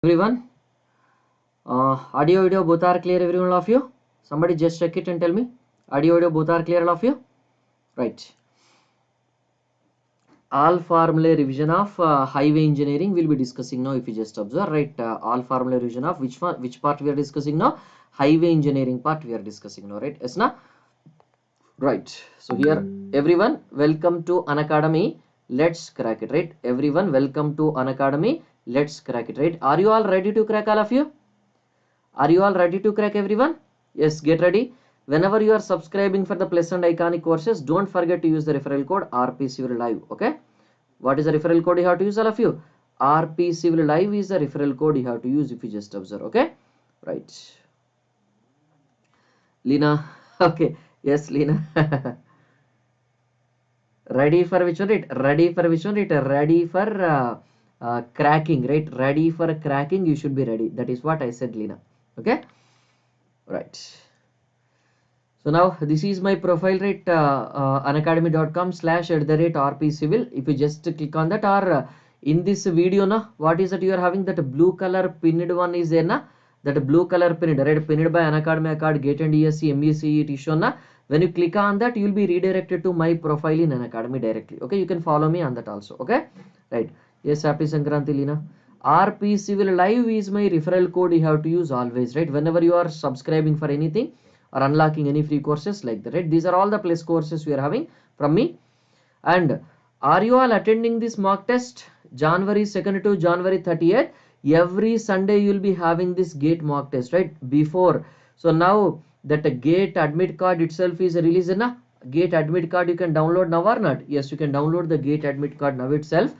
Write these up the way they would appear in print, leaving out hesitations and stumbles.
Everyone, audio video both are clear, every one of you. Somebody just check it and tell me audio video both are clear, all of you, right? All formula revision of highway engineering will be discussing now. If you just observe, right, all formula revision of which part we are discussing now? Highway engineering part we are discussing now, right? Yes, na? Right. So here, everyone, welcome to Unacademy. Let's crack it, right? Everyone, welcome to Unacademy. Let's crack it, right? Are you all ready to crack, all of you? Are you all ready to crack, everyone? Yes, get ready. Whenever you are subscribing for the Plus and Iconic courses, don't forget to use the referral code RP Civil Live. Okay. What is the referral code you have to use, all of you? RP Civil Live is the referral code you have to use if you just observe. Okay. Right. Lina. Okay. Yes, Lina. Ready for which one? Right? Ready for which one? Right? Ready for cracking. Right? Ready for cracking. You should be ready. That is what I said, Lina. Okay. Right. So now this is my profile, right? Unacademy.com/@rpcivil. If you just click on that, or in this video, na, what is that you are having? That blue color pinned one is there, na? That blue color pinned, right? Pinned by Unacademy Acad, GATE and ESE, MECE, it is shown, na? When you click on that, you will be redirected to my profile in Unacademy directly. Okay, you can follow me on that also. Okay, right? Yes, happy Sankranti, Lina. RP Civil Live is my referral code you have to use always, right? Whenever you are subscribing for anything or unlocking any free courses like that, right? These are all the plus courses we are having from me. And are you all attending this mock test January 2nd to January 30th? Every Sunday you will be having this GATE mock test, right? Before, so now that a GATE admit card itself is released, na? GATE admit card you can download now or not? Yes, you can download the GATE admit card now itself.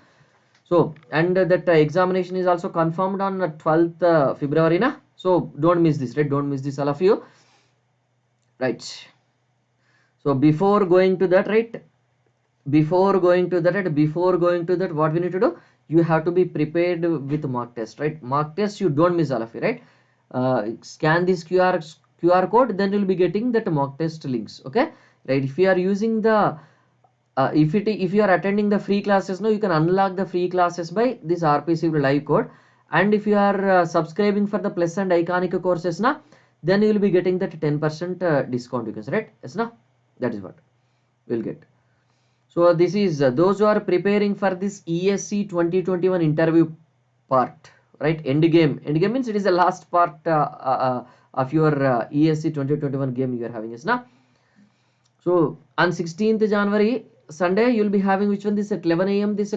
So, and that examination is also confirmed on 12th February, na? So don't miss this, right? Don't miss this, all of you, right? So before going to that, right? Before going to that, what we need to do? You have to be prepared with mock test, right? Mock test, you don't miss, all of you, right? Scan this QR code, then you'll be getting that mock test links. Okay, right? If you are using the if you are attending the free classes now, you can unlock the free classes by this RPC live code. And if you are subscribing for the Plus and Iconic courses now, then you will be getting that 10% discount, you can say, right? Yes, now that is what we'll get. So this is those who are preparing for this ESC 2021 interview part, right? End game means it is the last part of your ESC 2021 game you are having, is now. So on 16th January Sunday you will be having which one? This at 11 AM. This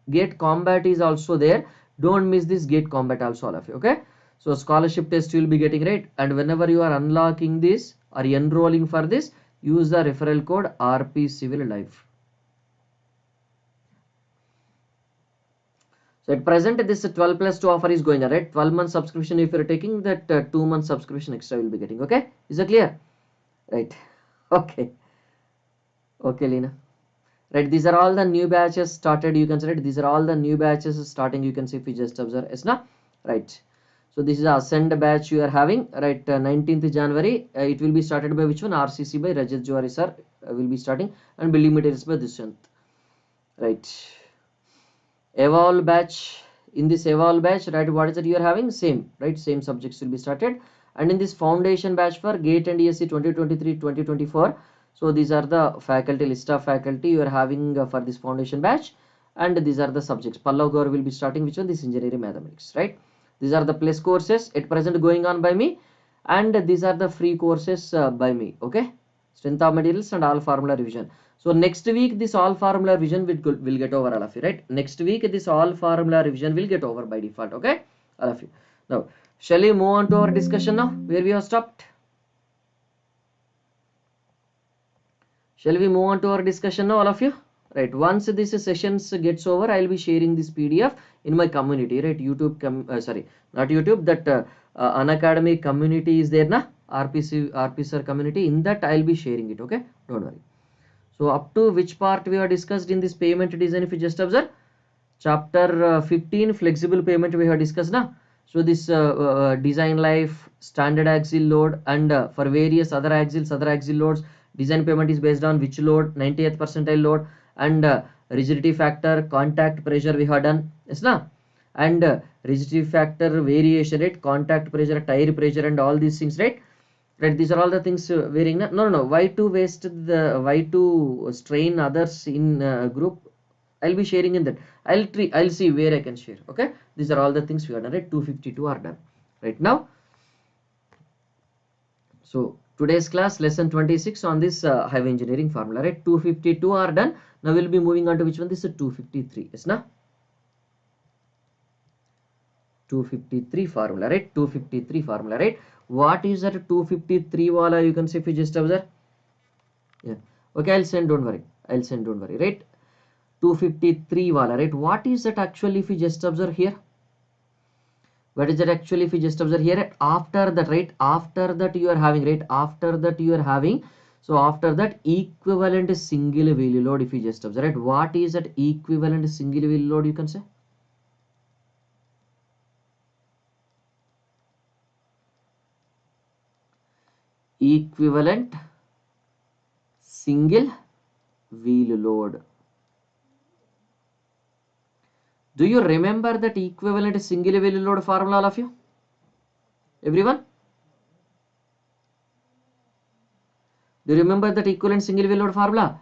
GATE Combat is also there. Don't miss this GATE Combat also, all of you. Okay, so scholarship test you will be getting, right? And whenever you are unlocking this or enrolling for this, use the referral code RP Civil Live. So at present this 12+2 offer is going on, right? 12-month subscription if you are taking, that 2-month subscription extra will be getting. Okay, is it clear? Right. Okay. Okay, Lina. Right, these are all the new batches started, you can say, right? These are all the new batches starting, you can see if you just observe. Yes, na? Right. So this is a Ascend batch you are having, right? 19th January. It will be started by which one? RCC by Rajat Johari sir will be starting, and building materials by Dushyant. Right. Evolve batch. In this Evolve batch, right, what is that you are having? Same, right? Same subjects will be started. And in this foundation batch for GATE and ESE 2023-2024, so these are the faculty, list of faculty you are having for this foundation batch, and these are the subjects. Pallav Gaur will be starting which one? This engineering mathematics, right? These are the plus courses at present going on by me, and these are the free courses by me. Okay, strength of materials and all formula revision. So next week this all formula revision will get over, all of you, right? Next week this all formula revision will get over by default. Okay, all of you. Now shall we move on to our discussion now, where we have stopped? Shall we move on to our discussion now, all of you? Right, once this sessions gets over, I will be sharing this PDF in my community, right? YouTube, sorry, not YouTube, that Unacademy community is there, na? RPSR community. In that I will be sharing it. Okay, don't worry. So up to which part we have discussed in this payment design, if you just observe, chapter 15 flexible payment we have discussed, na? So this design life, standard axle load, and for various other axle loads, design payment is based on which load? 90th percentile load, and rigidity factor, contact pressure we have done, yes, na? and rigidity factor variation, right? Contact pressure, tire pressure, and all these things, right? Right, these are all the things varying. No, why to waste the, why to strain others in group? I'll be sharing in that. I'll see where I can share. Okay, these are all the things we are done, right? 252 are done right now. So today's class lesson 26 on this highway engineering formula, right? 252 are done. Now we'll be moving on to which one? This is 253. Yes, na? 253 formula, right? 253 formula, right? What is that 253 wala? You can say if you just observe. Yeah. Okay, I'll send, don't worry. I'll send, don't worry, right? 253 wala, right? What is that actually if you just observe here? What is that actually if you just observe here? After that, right? After that you are having, right? After that you are having. So after that equivalent single wheel load, if you just observe, right? What is that equivalent single wheel load, you can say? Equivalent single wheel load. Do you remember that equivalent single wheel load formula, all of you? Everyone? Do you remember that equivalent single wheel load formula?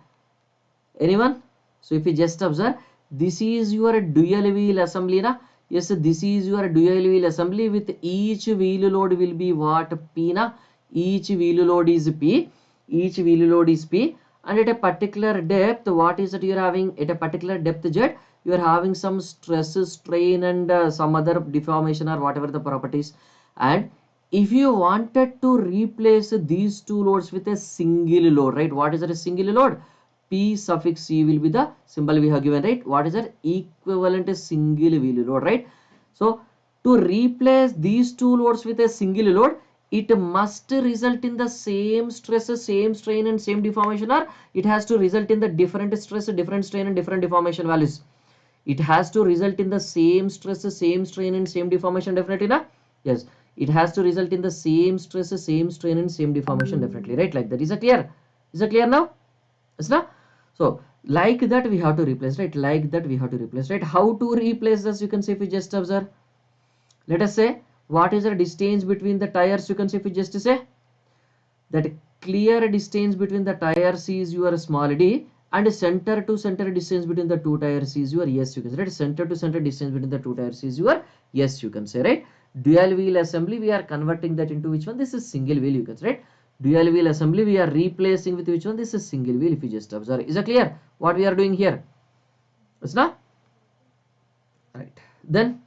Anyone? So if you just observe, this is your dual wheel assembly, na? Yes, this is your dual wheel assembly with each wheel load will be what? P, na? Each wheel load is P. Each wheel load is P. And at a particular depth, what is that you are having? At a particular depth Z, you are having some stress, strain, and some other deformation or whatever the properties. And if you wanted to replace these two loads with a single load, right? What is that a single load? P suffix C will be the symbol we have given, right? What is that? Equivalent single wheel load, right? So to replace these two loads with a single load, it must result in the same stress, same strain, and same deformation, or it has to result in the different stress, different strain, and different deformation values. It has to result in the same stress, same strain, and same deformation, definitely, na? Yes, it has to result in the same stress, same strain, and same deformation, definitely, right? Like that. Is it clear? Is it clear now? Yes, na? So like that we have to replace, right? Like that we have to replace, right? How to replace this? You can say if you just observe. Let us say what is the distance between the tires? You can say if you just say that clear distance between the tires is your small d, and center to center distance between the two tires is your S, you can say, right? Center to center distance between the two tires is your S, you can say, right? Dual wheel assembly, we are converting that into which one? This is single wheel, you can say, right? Dual wheel assembly, we are replacing with which one? This is single wheel, if you just observe. Is it clear what we are doing here? It's not right. Then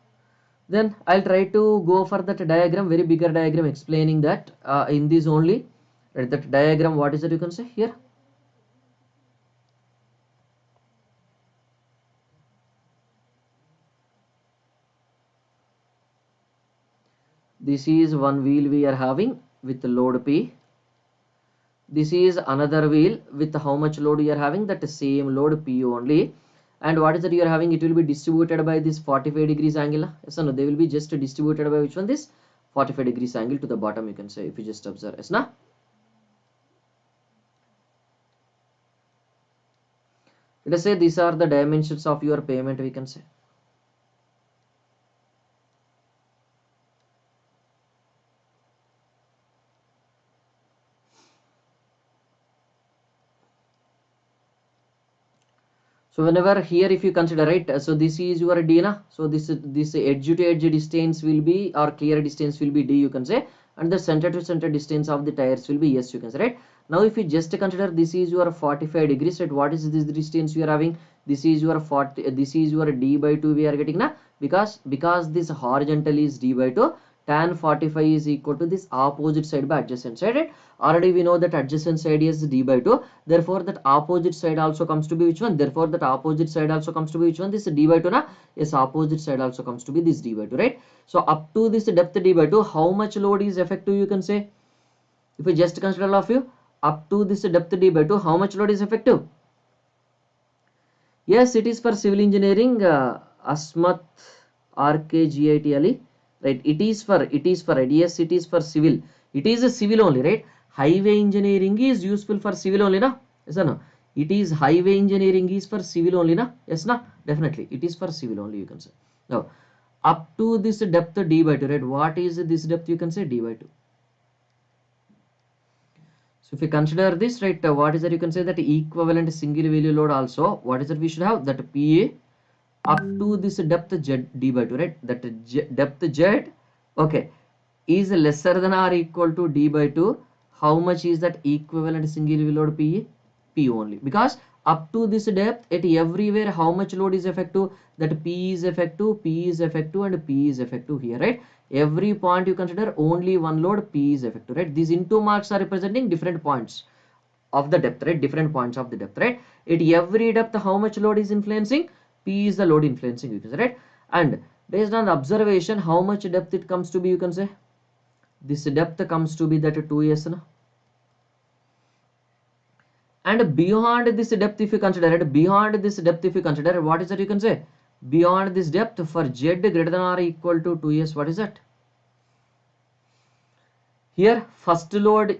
I'll try to go for that diagram, very bigger diagram, explaining that in this only. Right, that diagram, what is it you can say here? This is one wheel we are having with load P. This is another wheel with how much load you are having? That same load P only. And what is that you are having? It will be distributed by this 45 degrees angle. Yes or no? They will be just distributed by which one? This 45 degrees angle to the bottom, you can say, if you just observe. Yes, na? Let us say these are the dimensions of your payment, we can say. So whenever here if you consider, right, so this is your D, na? So this edge to edge distance will be, or clear distance will be D, you can say, and the center to center distance of the tires will be S, you can say, right? Now if you just consider this is your 45 degrees, right? What is this distance you are having? This is your 40, this is your D by 2 we are getting, na? Because this horizontal is D by 2, tan 45 is equal to this opposite side by adjacent side, right? Already we know that adjacent side is D by 2, therefore that opposite side also comes to be which one? Therefore that opposite side also comes to be which one? This D by 2, na? Yes, opposite side also comes to be this D by 2, right? So up to this depth D by 2, how much load is effective, you can say? If we just consider all of you, up to this depth D by 2, how much load is effective? Yes, it is for civil engineering, Asmat RKGIT Ali, right? It is for yes, it is for civil. It is a civil only, right? Highway engineering is useful for civil only, na? Yes or no? It is highway engineering is for civil only, na? Yes, na? Definitely, it is for civil only, you can say. Now, up to this depth d by 2, right? What is this depth? You can say d by 2. So if you consider this, right, what is that? You can say that equivalent single value load also, what is that we should have? That PA up to this depth z d by 2, right? That depth z, okay, is lesser than or equal to d by 2. How much is that equivalent single value load PA? P only, because up to this depth at everywhere how much load is effective? That P is effective, P is effective, and P is effective here, right? Every point you consider only one load, P is effective, right? These into marks are representing different points of the depth, right? Different points of the depth, right? At every depth how much load is influencing? P is the load influencing, you can say, right? And based on the observation, how much depth it comes to be, you can say this depth comes to be that 2s, na? And beyond this depth if you consider it, beyond this depth if you consider, what is that? You can say beyond this depth for z greater than or equal to 2s, what is that? Here first load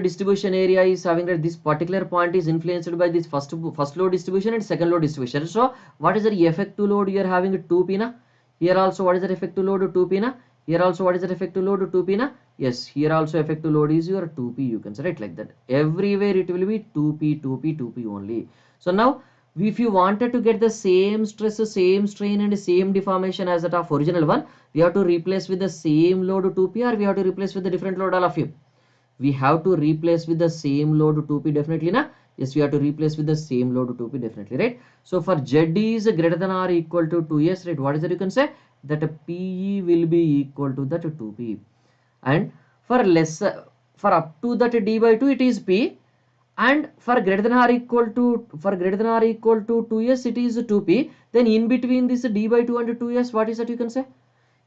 distribution area is having that this particular point is influenced by this first load distribution and second load distribution. So what is the effective load you are having? 2p, na? Here also what is the effective load? 2p, na? Here also what is the effective load? 2p, na? Yes, here also effective load is your 2p, you can say, right? Like that everywhere it will be 2p only. So now if you wanted to get the same stress, same strain and same deformation as that of original one, we have to replace with the same load 2p, or we have to replace with the different load, all of you? We have to replace with the same load 2p definitely, na? Yes, we have to replace with the same load 2p definitely, right? So for z is greater than or equal to 2s, right? What is that? You can say that pe will be equal to that 2p. And for for up to that d by 2 it is p, and for greater than or equal to 2s it is 2p. Then in between this d by 2 and 2s, what is that? You can say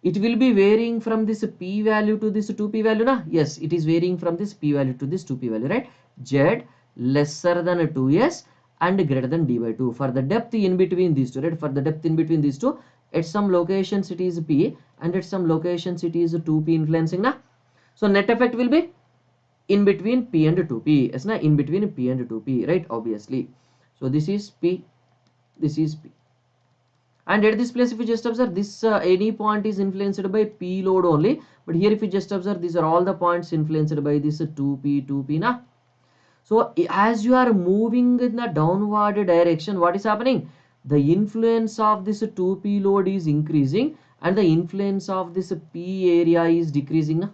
it will be varying from this p value to this 2p value, na? Yes, it is varying from this p value to this 2p value, right? Z lesser than 2s and greater than d by 2 for the depth in between these two, right? For the depth in between these two, at some locations it is p and at some locations it is 2p influencing, na? So net effect will be in between p and 2p, yes, na? In between p and 2p, right? Obviously. So this is p, this is p. And at this place if you just observe this, any point is influenced by p load only, but here if you just observe these are all the points influenced by this 2p, na? So as you are moving in the downward direction, what is happening? The influence of this 2p load is increasing and the influence of this p area is decreasing, na?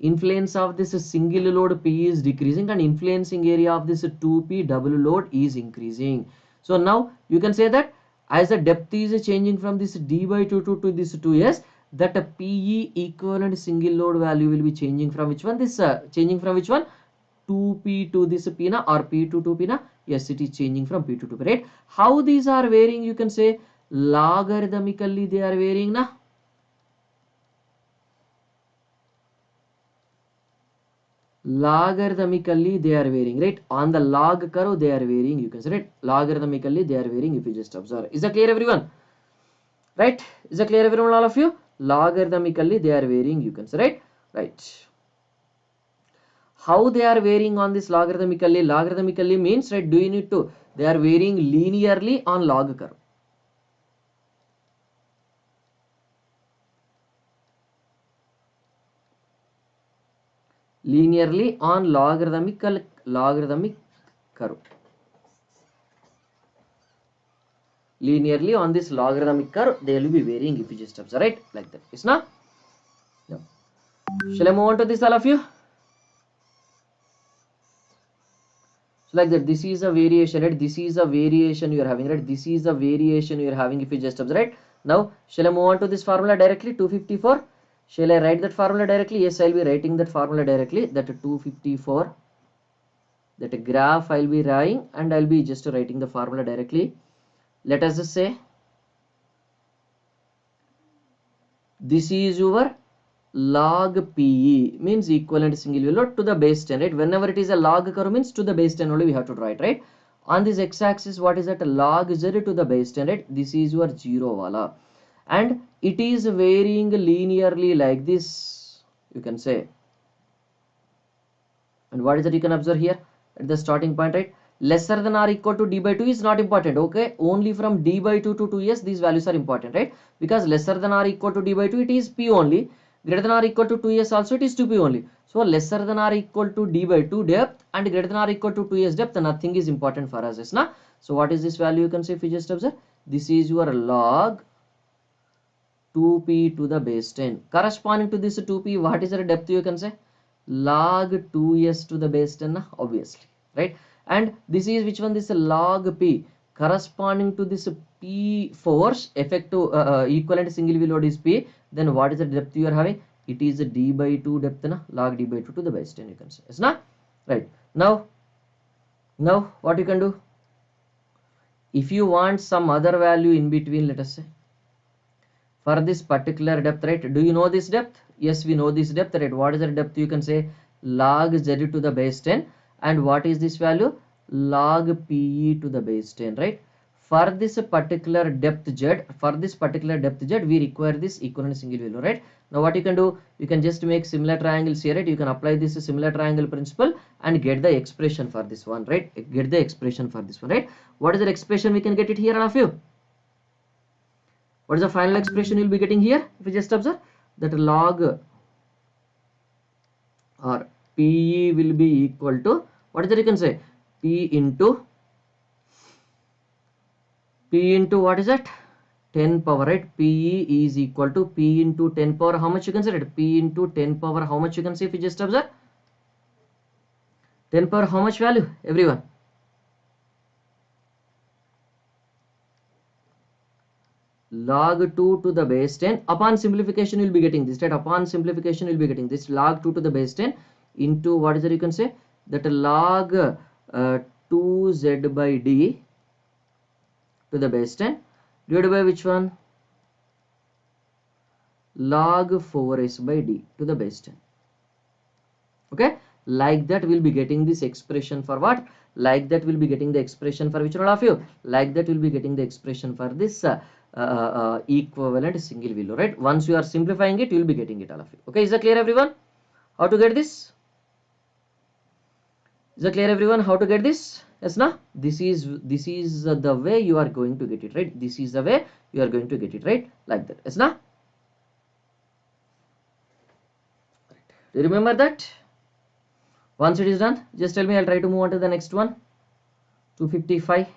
Influence of this single load p is decreasing and influencing area of this 2p double load is increasing. So now you can say that as the depth is changing from this d by 2 to this 2s, that a pe equivalent single load value will be changing from which one? This changing from which one? 2p to this p, na? Or p to 2p, na? Yes, it is changing from p to 2p, right? How these are varying? You can say logarithmically they are varying, na? Logarithmically they are varying, right? On the log curve they are varying, you can say, right? Logarithmically they are varying if you just observe. Is that clear, everyone? Right? Is that clear, everyone, all of you? Logarithmically they are varying, you can say, right? Right. How they are varying on this logarithmically? Logarithmically means, right, do you need to, they are varying linearly on log curve. Linearly on logarithmic curve. Linearly on this logarithmic curve they will be varying if you just observe, right? Like that. Is not? Yeah. Shall I move on to this, all of you? So like that, this is a variation, right? This is a variation you are having, right? This is a variation you are having if you just observe, right? Now shall I move on to this formula directly? 254. Shall I write that formula directly? Yes, I'll be writing that formula directly. That 254, that graph I'll be writing and I'll be just writing the formula directly. Let us just say this is your log PE, means equivalent single value load to the base 10, right? Whenever it is a log curve means to the base 10 only we have to draw it, right? On this x-axis, what is that? Log z to the base 10, right? This is your 0 wala. And it is varying linearly like this, you can say. And what is that you can observe here at the starting point, right? lesser than or equal to d by 2 is not important. Okay, only from d by 2 to 2s these values are important, right? Because lesser than or equal to d by 2 it is p only, greater than or equal to 2s also it is 2p only. So lesser than or equal to d by 2 depth and greater than or equal to 2s depth, nothing is important for us, is na? So what is this value? You can say, if you just observe, this is your log 2p to the base 10. Corresponding to this 2p, what is the depth? You can say log 2s to the base 10, obviously, right? And this is which one? This log p, corresponding to this p force effective equivalent single V load is p. Then what is the depth you are having? It is d by 2 depth, log d by 2 to the base 10, you can say, yes, na? Right. Now what you can do, if you want some other value in between, let us say for this particular depth, right? Do you know this depth? Yes, we know this depth, right? What is the depth? You can say log z to the base 10. And what is this value? Log pe to the base 10, right? For this particular depth z, we require this equivalent single value, right? Now what you can do, you can just make similar triangles here, right? You can apply this similar triangle principle and get the expression for this one, right? Get the expression for this one, right? What is the expression? We can get it here, all of you. What is the final expression you'll be getting here? If you just observe that log or PE will be equal to, what is that? You can say P into what is that? 10 power, right? PE is equal to P into 10 power. How much you can say it? P into 10 power. How much you can say if you just observe? 10 power, how much value? Everyone. Log 2 to the base 10. Upon simplification, you'll be getting this, right? Upon simplification, you'll be getting this log 2 to the base 10 into what is it? You can say that log 2z by d to the base 10 divided by which one? Log 4s by d to the base 10. Okay, like that we'll be getting this expression for what? Like that we'll be getting the expression for which one of you? Like that we'll be getting the expression for this equivalent single value, right? Once you are simplifying it, you'll be getting it, all of you. Okay, is that clear, everyone? How to get this? Is that clear, everyone? How to get this? Yes, na? This is the way you are going to get it, right? This is the way you are going to get it, right? Like that. Yes, na? Do you remember that? Once it is done, just tell me. I'll try to move on to the next one. 255.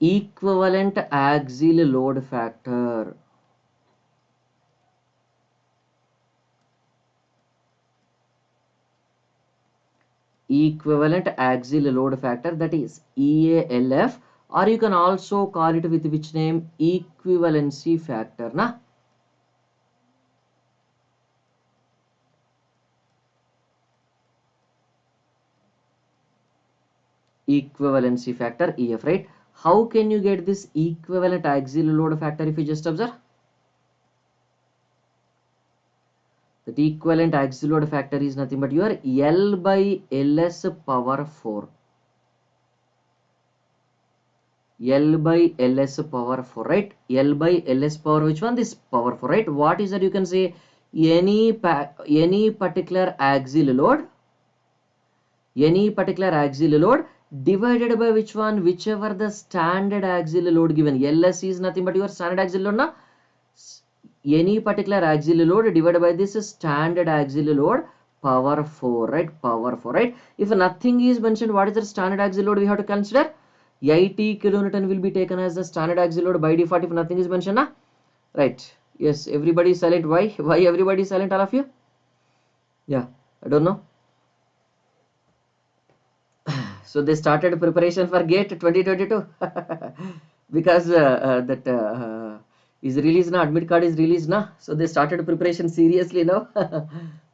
Equivalent axial load factor. Equivalent axial load factor, that is EALF, or you can also call it with which name? Equivalency factor, na? Equivalency factor, EF, right? How can you get this equivalent axial load factor? If you just observe that equivalent axial load factor is nothing but your L by LS power 4. L by LS power 4, right? L by LS power which one? This power 4, right? What is that? You can say any particular axial load, divided by which one? Whichever the standard axial load given. LS is nothing but your standard axial load, na? Any particular axial load divided by this standard axial load power 4, right? Power 4, right? If nothing is mentioned, what is the standard axial load we have to consider? 80 kilonewton will be taken as the standard axial load by default if nothing is mentioned, na? Right? Yes, everybody is silent. Why everybody is silent, all of you? Yeah, I don't know. So they started preparation for GATE 2022 because that is released now, admit card is released now, so they started preparation seriously now.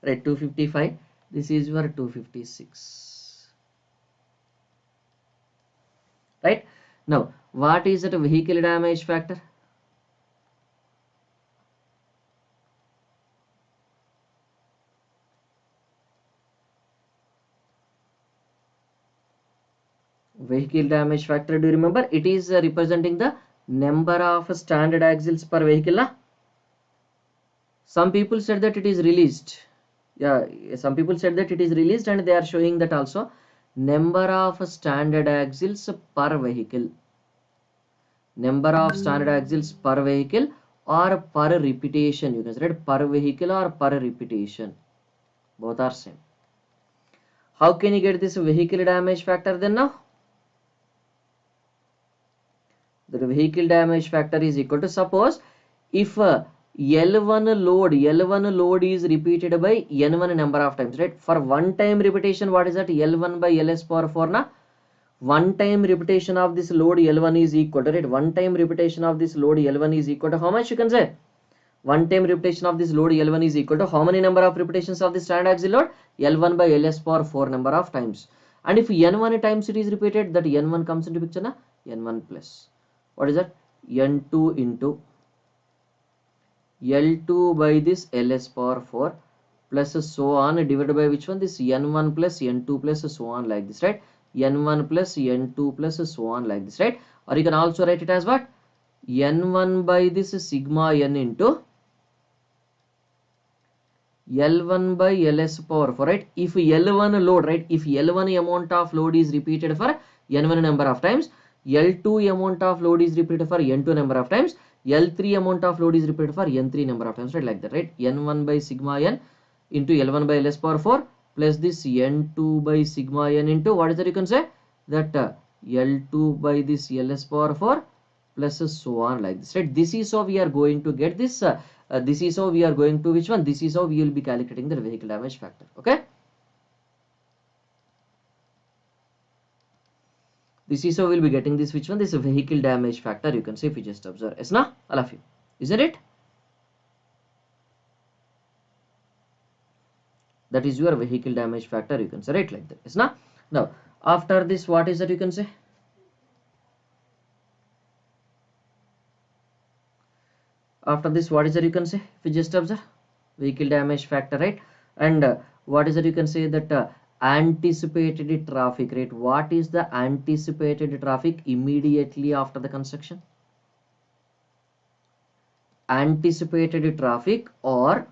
Right, 255. This is your 256. Right, now what is that vehicle damage factor? Vehicle damage factor, do you remember? It is representing the number of standard axles per vehicle. Na? Some people said that it is released. Yeah, some people said that it is released, and they are showing that also number of standard axles per vehicle. Number of standard axles per vehicle or per repetition. You can say right, per vehicle or per repetition. Both are same. How can you get this vehicle damage factor then now? The vehicle damage factor is equal to, suppose if L1 load is repeated by N1 number of times, right? For one time repetition, what is that? L1 by Ls power 4 na? One time repetition of this load L1 is equal to, right? One time repetition of this load L1 is equal to how much, you can say? One time repetition of this load L1 is equal to how many number of repetitions of the standard axle load? L1 by Ls power 4 number of times. And if N1 times it is repeated, that N1 comes into picture na? N1 plus. What is that? N2 into L2 by this Ls power 4 plus so on divided by which one? This N1 plus N2 plus so on like this, right? N1 plus N2 plus so on like this, right? Or you can also write it as what? N1 by this sigma N into L1 by Ls power 4, right? If L1 load, right? If L1 amount of load is repeated for N1 number of times, L2 amount of load is repeated for N2 number of times, L3 amount of load is repeated for N3 number of times, right? Like that, right? N1 by sigma N into L1 by Ls power 4 plus this N2 by sigma N into, what is that, you can say? That L2 by this Ls power 4 plus so on like this, right? This is how we are going to get this. This is how we are going to, which one? This is how we will be calculating the vehicle damage factor. Okay. This is how we'll be getting this, which one? This vehicle damage factor. You can see if you just observe. Yes, na? All of you. Isn't it? That is your vehicle damage factor. You can say right like that. Yes, na? Now, after this, what is that you can say? After this, what is that you can say? If you just observe vehicle damage factor, right? And what is that you can say? That anticipated traffic, right? What is the anticipated traffic immediately after the construction? Anticipated traffic or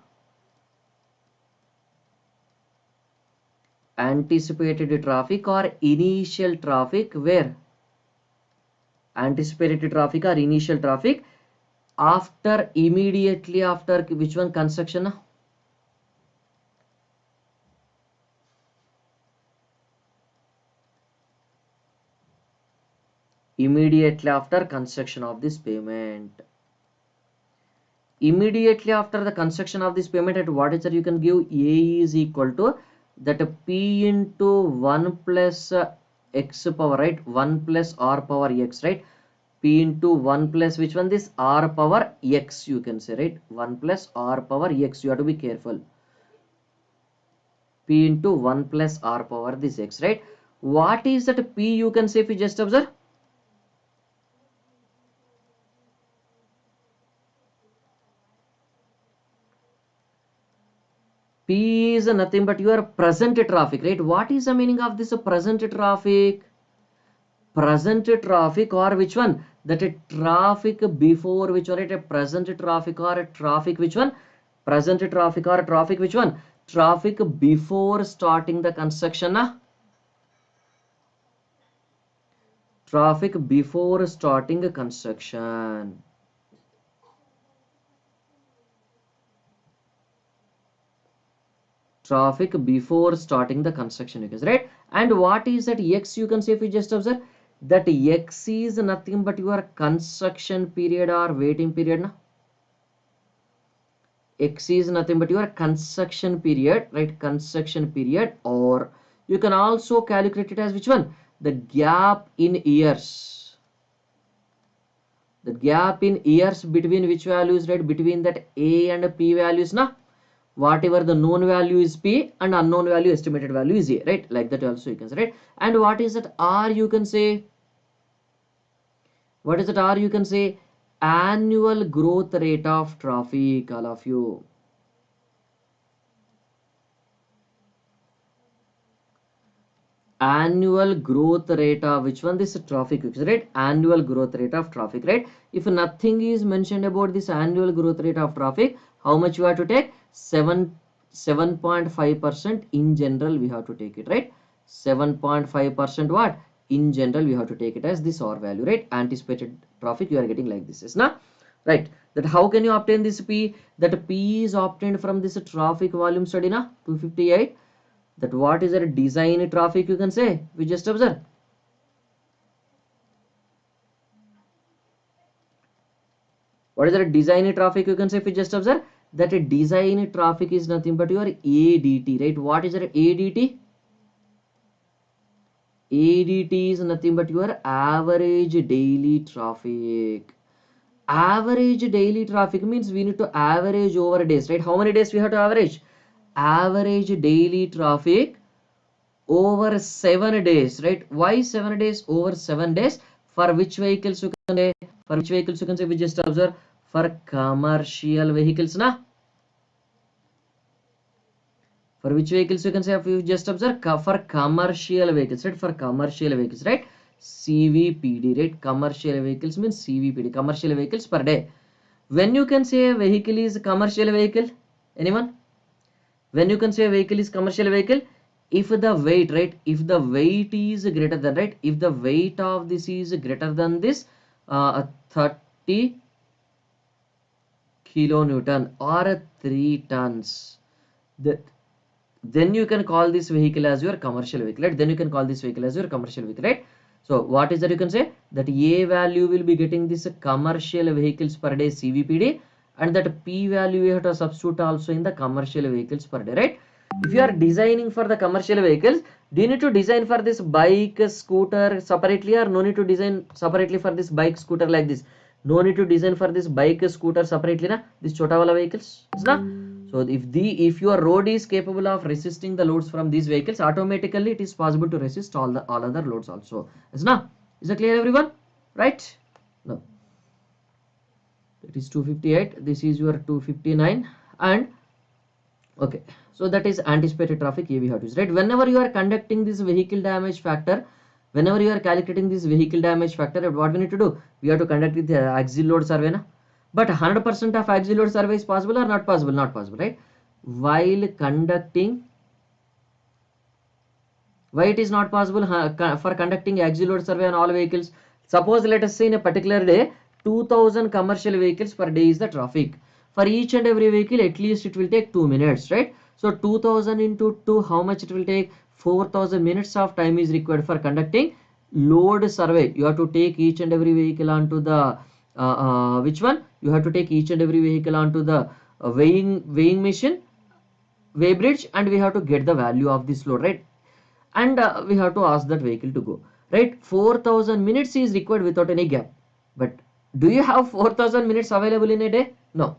anticipated traffic or initial traffic, where anticipated traffic or initial traffic after, immediately after which one? Construction. Immediately after construction of this pavement. Immediately after the construction of this pavement, at what is that you can give? A is equal to that P into 1 plus x power, right? 1 plus r power x, right? P into 1 plus which one? This r power x, you can say, right? 1 plus r power x. You have to be careful. P into 1 plus r power this x, right? What is that P? You can say if you just observe. P is nothing but your present traffic, right? What is the meaning of this present traffic? Present traffic or which one? That a traffic before which one? It a present traffic or a traffic which one? Present traffic or traffic which one? Traffic before starting the construction. Traffic before starting construction. Traffic before starting the construction, you can say, right? And what is that x? You can say if you just observe that x is nothing but your construction period or waiting period. Na? X is nothing but your construction period, right? Construction period, or you can also calculate it as which one? The gap in years. The gap in years between which values, right? Between that A and P values, na? Whatever the known value is P and unknown value, estimated value is A, right? Like that also you can say, right? And what is that R? You can say, what is that R? You can say annual growth rate of traffic, all of you. annual growth rate of which one? This traffic vehicles, right? Annual growth rate of traffic, right? If nothing is mentioned about this annual growth rate of traffic, how much you have to take? 7.5% in general we have to take it, right? 7.5% what? In general we have to take it as this R value, right? Anticipated traffic you are getting like this, is na? Right? That how can you obtain this P? That P is obtained from this traffic volume study, na? 258. That what is a design traffic, you can say. We just observe. What is a design traffic, you can say. If we just observe that a design traffic is nothing but your ADT, right? What is your ADT? ADT is nothing but your average daily traffic. Average daily traffic means we need to average over days, right? How many days we have to average? Average daily traffic over 7 days, right? Why 7 days? Over 7 days. For which vehicles you can say? For which vehicles you can say? We just observe for commercial vehicles, na? For which vehicles you can say? If you just observe for commercial vehicles, right? For commercial vehicles, right? CVPD, right? Commercial vehicles means CVPD, commercial vehicles per day. When you can say a vehicle is a commercial vehicle? Anyone? When you can say a vehicle is commercial vehicle? If the weight, right? If the weight is greater than, right? If the weight of this is greater than this 30 kilonewton or 3 tons, that then you can call this vehicle as your commercial vehicle, right? Then you can call this vehicle as your commercial vehicle, right? So what is that you can say? That A value will be getting this commercial vehicles per day CVPD, and that P value you have to substitute also in the commercial vehicles per day, right? If you are designing for the commercial vehicles, do you need to design for this bike, scooter separately, or no need to design separately for this bike, scooter like this? No need to design for this bike, scooter separately, na? This chota wala vehicles, is na? So if your road is capable of resisting the loads from these vehicles, automatically it is possible to resist all other loads also. Is it clear, everyone? Right? No. It is 258. This is your 259, and okay. So that is anticipated traffic. Here we have to use, right? Whenever you are conducting this vehicle damage factor, whenever you are calculating this vehicle damage factor, what we need to do? We have to conduct the axial load survey, na? But 100% of axial load survey is possible or not possible? Not possible, right? While conducting, why it is not possible for conducting axial load survey on all vehicles? Suppose let us say in a particular day 2000 commercial vehicles per day is the traffic. For each and every vehicle at least it will take 2 minutes, right? So 2000 into 2, how much it will take? 4000 minutes of time is required for conducting load survey. You have to take each and every vehicle onto the which one? You have to take each and every vehicle onto the weighing machine, weigh bridge, and we have to get the value of this load, right? And we have to ask that vehicle to go, right? 4000 minutes is required without any gap. But do you have 4000 minutes available in a day? No.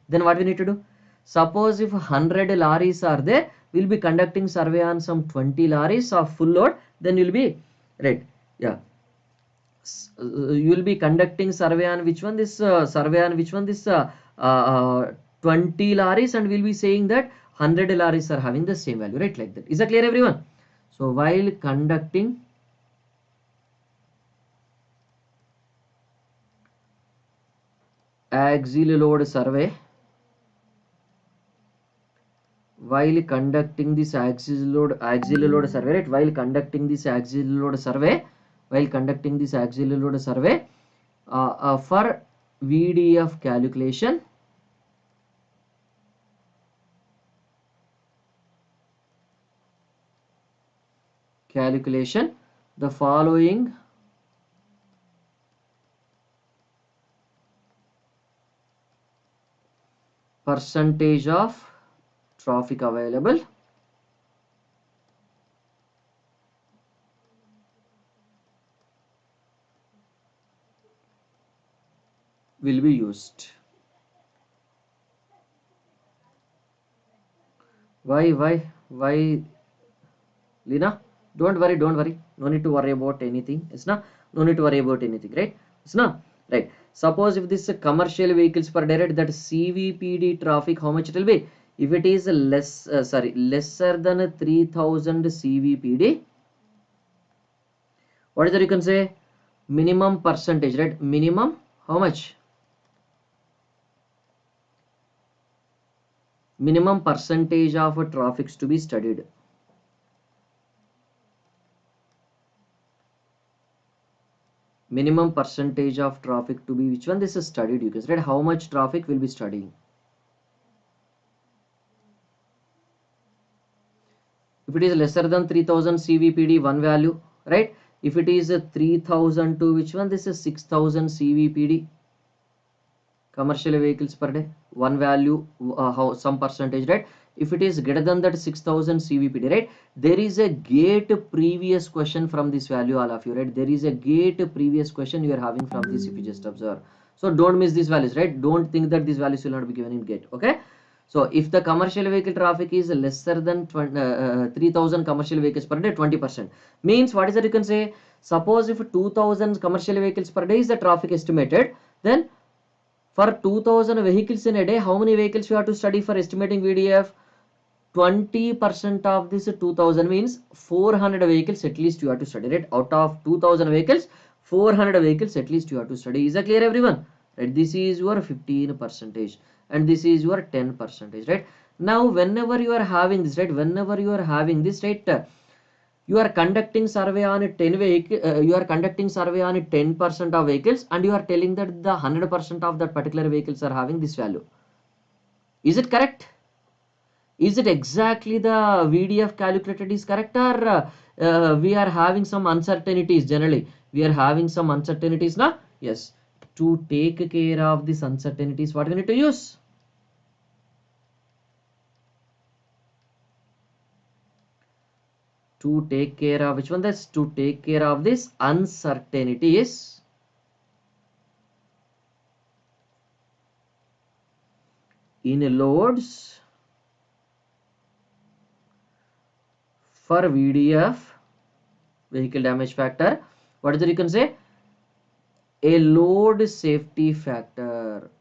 Then what we need to do? Suppose if 100 lorries are there, we'll be conducting survey on some 20 lorries of full load, then you'll be right. Yeah, you will be conducting survey on which one? This survey on which one? This 20 lorries, and we'll be saying that 100 lorries are having the same value, right? Like that. Is that clear, everyone? So while conducting axial load survey, while conducting this axial load survey, right? While conducting this axial load survey, for VDF calculation, the following percentage of traffic available will be used. Why Lina? Don't worry. No need to worry about anything. It's not. No need to worry about anything, right? It's not right. Suppose if this commercial vehicles per day, that CVPD traffic, how much it will be? If it is lesser than 3000 CVPD, What is that you can say? Minimum percentage, right? Minimum, how much? Minimum percentage of traffics to be studied. Minimum percentage of traffic to be, which one this is studied, you can say, right? How much traffic will be studying. If it is lesser than 3000 CVPD, one value, right? If it is 3000 to which one, this is 6000 CVPD, commercial vehicles per day, one value, how some percentage, right? If it is greater than that 6000 CVPD, right? There is a GATE previous question from this value, all of you, right? There is a GATE previous question you are having from this, if you just observe. So don't miss these values, right? Don't think that these values will not be given in GATE, okay? So if the commercial vehicle traffic is lesser than 3000 commercial vehicles per day, 20%. Means what is that you can say? Suppose if 2000 commercial vehicles per day is the traffic estimated, then for 2000 vehicles in a day, how many vehicles you have to study for estimating VDF? 20% of this 2000 means 400 vehicles at least you have to study, right? Out of 2000 vehicles, 400 vehicles at least you have to study. Is that clear, everyone? Right? This is your 15% and this is your 10%, right? Now whenever you are having this, right? Whenever you are having this, right? You are conducting survey on 10 vehicle, you are conducting survey on 10% of vehicles and you are telling that the 100% of that particular vehicles are having this value. Is it correct? Is it exactly the VDF calculated is correct, or we are having some uncertainties? Generally we are having some uncertainties now. Yes, to take care of these uncertainties, what we need to use? To take care of which one? That's to take care of this uncertainties in loads for VDF, vehicle damage factor. What is it you can say? A load safety factor.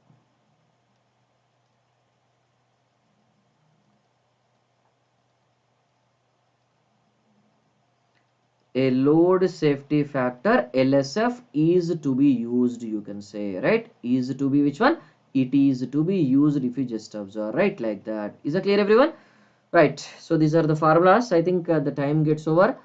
A load safety factor, LSF, is to be used, you can say, right? Is to be which one? It is to be used, if you just observe, right? Like that. Is that clear, everyone? Right. So these are the formulas. I think the time gets over.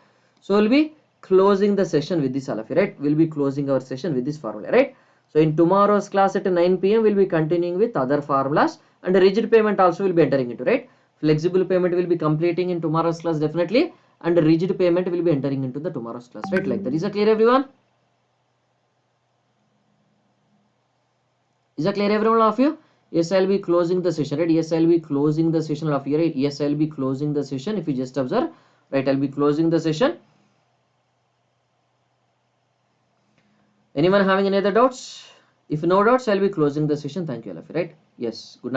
So we'll be closing the session with this, all of you, right? We'll be closing our session with this formula, right? So in tomorrow's class at 9 p.m. we'll be continuing with other formulas, and rigid payment also will be entering into, right? Flexible payment will be completing in tomorrow's class definitely, and rigid payment will be entering into the tomorrow's class, right? Like that. Is that clear, everyone? Is that clear, everyone, all of you? Yes, I'll be closing the session, right? Yes, I'll be closing the session, all of you, right? Yes, I'll be closing the session, if you just observe, right? I'll be closing the session. Anyone having any other doubts? If no doubts, I'll be closing the session. Thank you, all of you, right? Yes, good night.